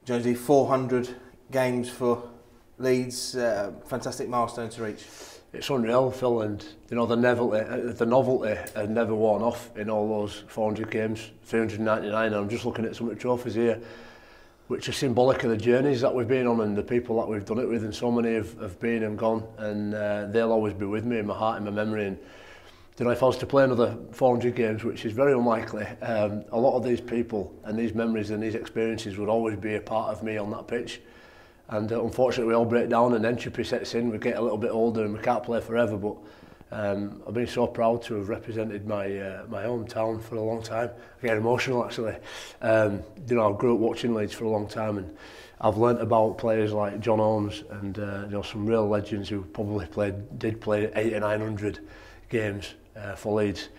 Jonesy, 400 games for Leeds, fantastic milestone to reach. It's unreal, Phil, and you know the novelty had never worn off in all those 400 games, 399. And I'm just looking at some of the trophies here, which are symbolic of the journeys that we've been on and the people that we've done it with, and so many have been and gone, and they'll always be with me in my heart, in my memory. And you know, if I was to play another 400 games, which is very unlikely, a lot of these people and these memories and these experiences would always be a part of me on that pitch. And unfortunately we all break down and entropy sets in, we get a little bit older and we can't play forever, but I've been so proud to have represented my my hometown for a long time. I get emotional actually. You know, I grew up watching Leeds for a long time, and I've learnt about players like John Holmes and you know, some real legends who probably did play 800 or 900 games for Leeds,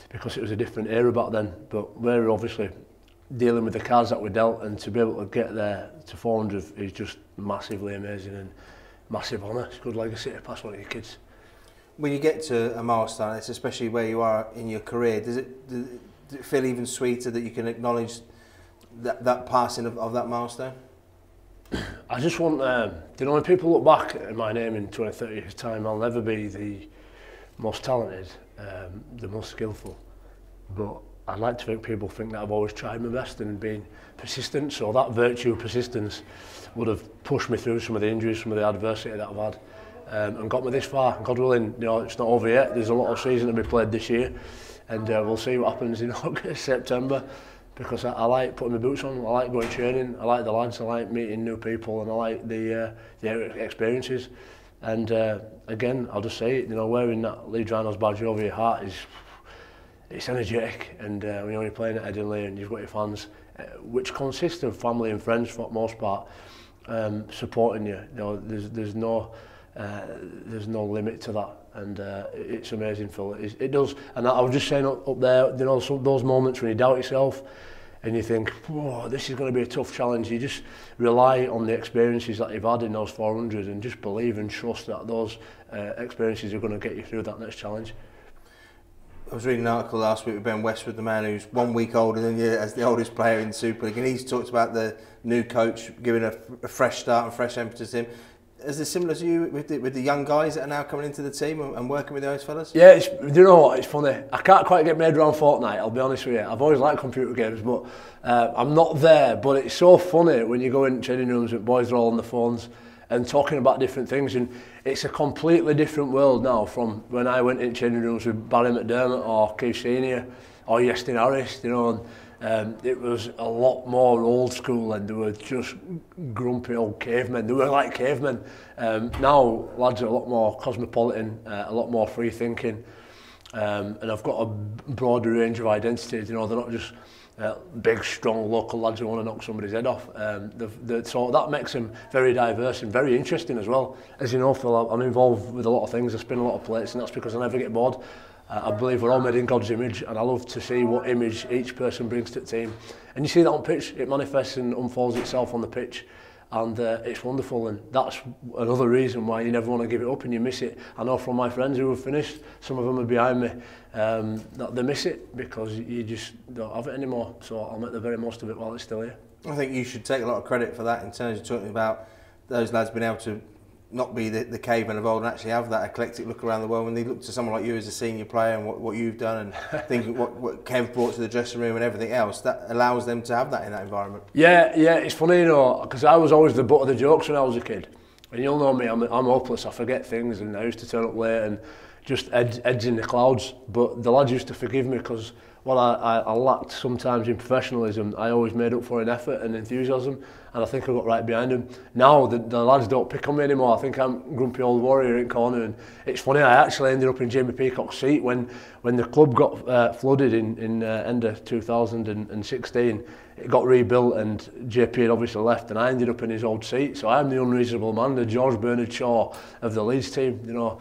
because it was a different era back then. But we're obviously dealing with the cards that we dealt, and to be able to get there to 400 is just massively amazing and massive honour. It's a good legacy to pass on to your kids. When you get to a milestone, it's especially where you are in your career, does it feel even sweeter that you can acknowledge that passing of that milestone? I just want, you know, when people look back at my name in 20, 30 years' time, I'll never be the most talented, the most skillful, but I'd like to think people think that I've always tried my best and been persistent, so that virtue of persistence would have pushed me through some of the injuries, some of the adversity that I've had, and got me this far. God willing, you know, it's not over yet. There's a lot of season to be played this year, and we'll see what happens in August, September, because I like putting my boots on, I like going training, I like the lads, I like meeting new people, and I like the experiences. And again, I'll just say it, you know, wearing that Leeds Rhinos badge over your heart it's energetic, and when you're playing at Headingley and you've got your fans, which consist of family and friends for the most part, supporting you. You know, there's no limit to that, and it's amazing, Phil. It does, and I was just saying up there, you know, those moments when you doubt yourself and you think, whoa, this is going to be a tough challenge. You just rely on the experiences that you've had in those 400 and just believe and trust that those experiences are going to get you through that next challenge. I was reading an article last week with Ben Westwood, the man who's 1 week older than you as the oldest player in the Super League, and he's talked about the new coach giving a fresh start and fresh impetus to him. Is it similar to you with the young guys that are now coming into the team and working with those fellas? Yeah, you know what, it's funny. I can't quite get my head around Fortnite, I'll be honest with you. I've always liked computer games, but I'm not there. But it's so funny when you go in changing rooms and boys are all on the phones and talking about different things, and it's a completely different world now from when I went in changing rooms with Barry McDermott or Keith Senior or Yestin Harris, you know, and it was a lot more old school, and they were just grumpy old cavemen. They were like cavemen. Now lads are a lot more cosmopolitan, a lot more free thinking, and I've got a broader range of identities. You know, they're not just big, strong local lads who want to knock somebody's head off. So that makes them very diverse and very interesting as well. As you know, Phil, I'm involved with a lot of things. I spin a lot of plates, and that's because I never get bored. I believe we're all made in God's image, and I love to see what image each person brings to the team. And you see that on pitch, it manifests and unfolds itself on the pitch, and it's wonderful, and that's another reason why you never want to give it up and you miss it. I know from my friends who have finished, some of them are behind me, that they miss it because you just don't have it anymore, so I'll make the very most of it while it's still here. I think you should take a lot of credit for that in terms of talking about those lads being able to not be the cavemen of old and actually have that eclectic look around the world. When they look to someone like you as a senior player and what you've done and thinking what Kev brought to the dressing room and everything else, that allows them to have that in that environment. Yeah, it's funny, you know, because I was always the butt of the jokes when I was a kid. And you'll know me, I'm hopeless, I forget things, and I used to turn up late and just heads in the clouds. But the lads used to forgive me because, well, I lacked sometimes in professionalism. I always made up for in effort and enthusiasm, and I think I got right behind them. Now the lads don't pick on me anymore. I think I'm grumpy old warrior in corner, and it's funny, I actually ended up in Jamie Peacock's seat when the club got flooded in end of 2016. It got rebuilt and JP had obviously left, and I ended up in his old seat. So I'm the unreasonable man, the George Bernard Shaw of the Leeds team, you know.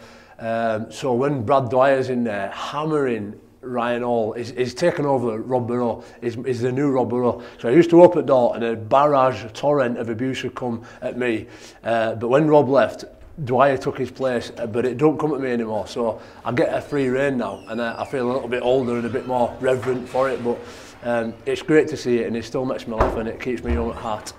So when Brad Dwyer's in there hammering Ryan Hall, he's taken over Rob Burrow, is the new Rob Burrow. So I used to up at door and a barrage, a torrent of abuse would come at me. But when Rob left, Dwyer took his place, but it don't come at me anymore. So I get a free rein now, and I feel a little bit older and a bit more reverent for it. But it's great to see it, and it still makes me laugh, and it keeps me young at heart.